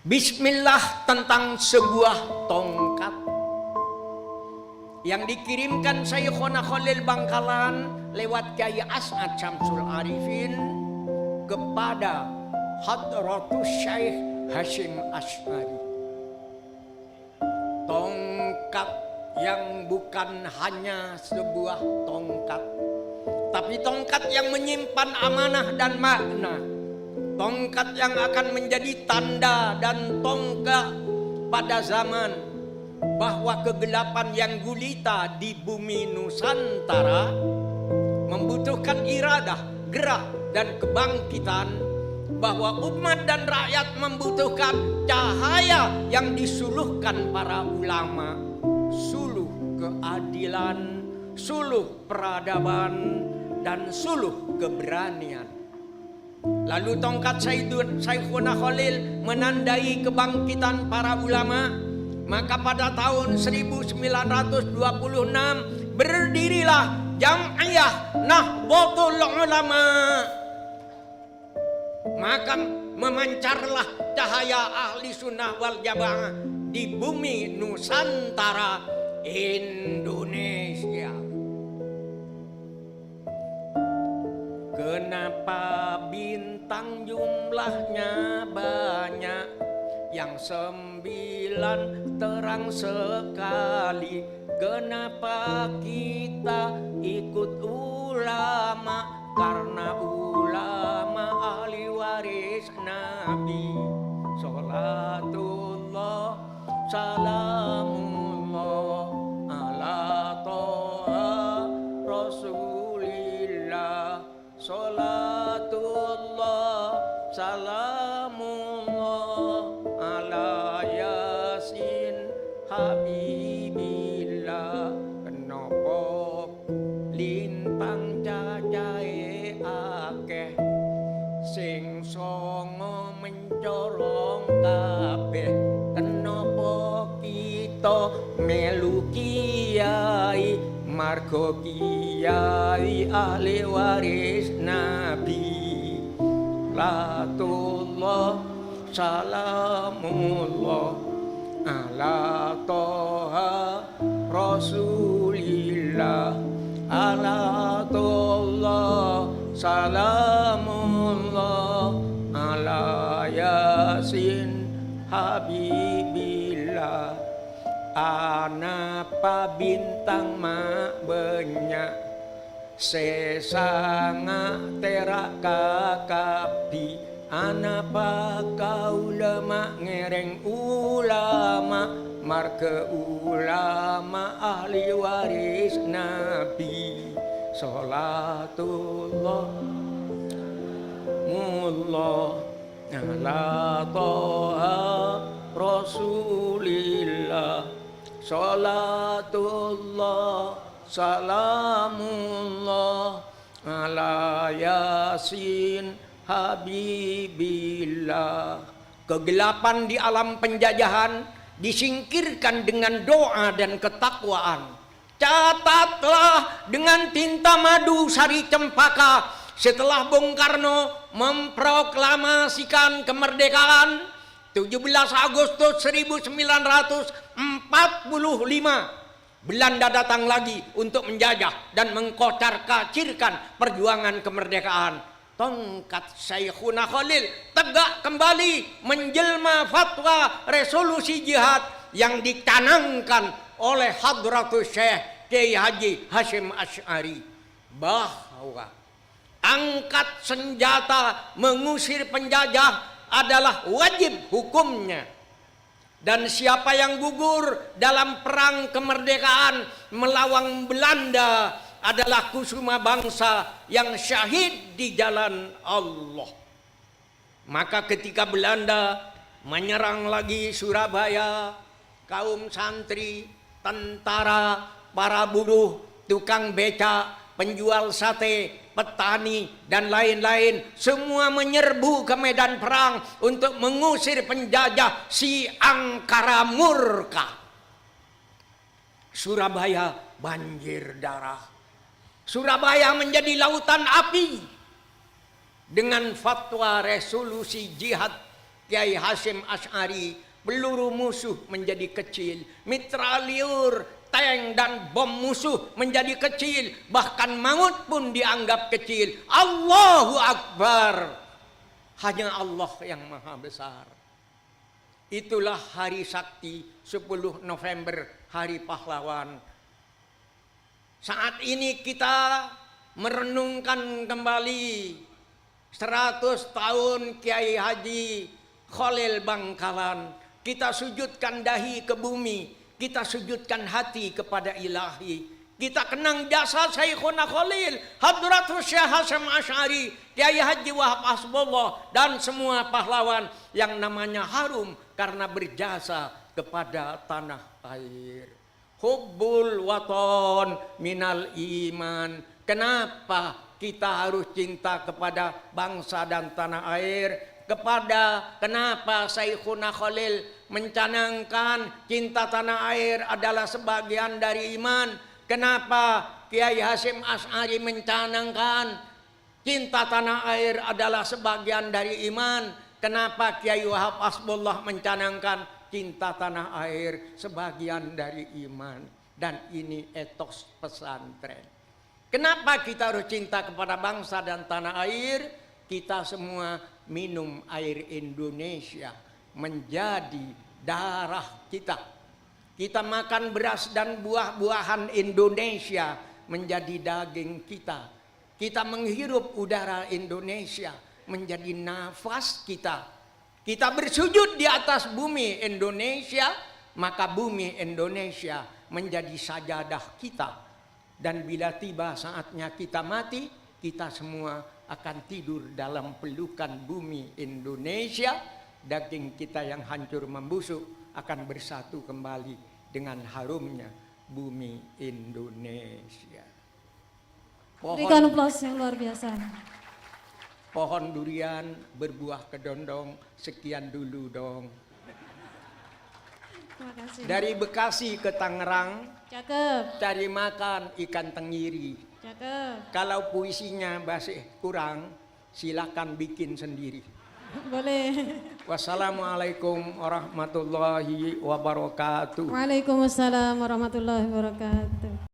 Bismillah tentang sebuah tongkat yang dikirimkan Syekhona Khalil Bangkalan lewat Kyai As'ad Syamsul Arifin kepada Hadratus Syekh Hasyim Asy'ari. Tongkat yang bukan hanya sebuah tongkat, tapi tongkat yang menyimpan amanah dan makna. Tongkat yang akan menjadi tanda dan tonggak pada zaman bahwa kegelapan yang gulita di bumi Nusantara membutuhkan iradah, gerak dan kebangkitan, bahwa umat dan rakyat membutuhkan cahaya yang disuluhkan para ulama, suluh keadilan, suluh peradaban, dan suluh keberanian. Lalu tongkat Syekhona Khalil menandai kebangkitan para ulama. Maka pada tahun 1926 berdirilah Jam'iyah Nahdlatul Ulama. Maka memancarlah cahaya ahli sunnah wal jamaah di bumi Nusantara Indonesia. Kenapa bintang jumlahnya banyak, yang 9 terang sekali? Kenapa kita ikut ulama? Karena ulama ahli waris Nabi. Salatullah salamullah ala toha Rasulillah. Salatullah salamullah ala Yasin Habibillah. Kenapa lintang cacahe akeh, sing songo mencorong kabeh? Kenapa kita melu kiai, margo kiai ahli waris Nabi. Latullah salamullah ala toha Rasulillah. Ala toha salamullah ala Yasin Habibillah. Anapa bintang mak banyak, sesanga terak kakapi. Anapa kau lemak ngereng ulama, marke ulama ahli waris Nabi. Salatullah mullah ala toha Rasulillah. Salatullah salamullah ala Yasin Habibillah. Kegelapan di alam penjajahan disingkirkan dengan doa dan ketakwaan. Catatlah dengan tinta madu sari cempaka, setelah Bung Karno memproklamasikan kemerdekaan 17 Agustus 1945, Belanda datang lagi untuk menjajah dan mengkocar-kacirkan perjuangan kemerdekaan. Tongkat Syekhona Khalil tegak kembali menjelma fatwa resolusi jihad yang dicanangkan oleh Hadratus Syekh Kyai Haji Hasyim Asy'ari, bahwa angkat senjata mengusir penjajah adalah wajib hukumnya. Dan siapa yang gugur dalam perang kemerdekaan melawan Belanda adalah kusuma bangsa yang syahid di jalan Allah. Maka ketika Belanda menyerang lagi Surabaya, kaum santri, tentara, para buruh, tukang becak, penjual sate, petani, dan lain-lain, semua menyerbu ke medan perang untuk mengusir penjajah si angkara murka. Surabaya banjir darah. Surabaya menjadi lautan api. Dengan fatwa resolusi jihad Kiai Hasyim Asy'ari, peluru musuh menjadi kecil, mitrailleur, tank dan bom musuh menjadi kecil, bahkan maut pun dianggap kecil. Allahu Akbar. Hanya Allah yang maha besar. Itulah hari sakti 10 November, hari pahlawan. Saat ini kita merenungkan kembali 100 tahun Kiai Haji Khalil Bangkalan. Kita sujudkan dahi ke bumi, kita sujudkan hati kepada Ilahi. Kita kenang jasa Syekhuna Khalil, Hadratus Syekh Hasyim Asy'ari, Kiai Haji Wahab Hasbullah, dan semua pahlawan yang namanya harum karena berjasa kepada tanah air. Hubbul waton minal iman. Kenapa kita harus cinta kepada bangsa dan tanah air? Kenapa Syekhuna Khalil mencanangkan cinta tanah air adalah sebagian dari iman? Kenapa Kiai Hasyim Asy'ari mencanangkan cinta tanah air adalah sebagian dari iman? Kenapa Kiai Wahab Hasbullah mencanangkan cinta tanah air sebagian dari iman? Dan ini etos pesantren. Kenapa kita harus cinta kepada bangsa dan tanah air? Kita semua minum air Indonesia menjadi darah kita. Kita makan beras dan buah-buahan Indonesia menjadi daging kita. Kita menghirup udara Indonesia menjadi nafas kita. Kita bersujud di atas bumi Indonesia, maka bumi Indonesia menjadi sajadah kita. Dan bila tiba saatnya kita mati, kita semua akan tidur dalam pelukan bumi Indonesia. Daging kita yang hancur membusuk akan bersatu kembali dengan harumnya bumi Indonesia. Berikan aplaus yang luar biasa. Pohon durian berbuah kedondong, sekian dulu dong. Terima kasih. Dari Bekasi ke Tangerang, Cakep. cari makan ikan tenggiri. Cakep. Kalau puisinya masih kurang, silakan bikin sendiri. Boleh. Wassalamualaikum warahmatullahi wabarakatuh. Waalaikumsalam warahmatullahi wabarakatuh.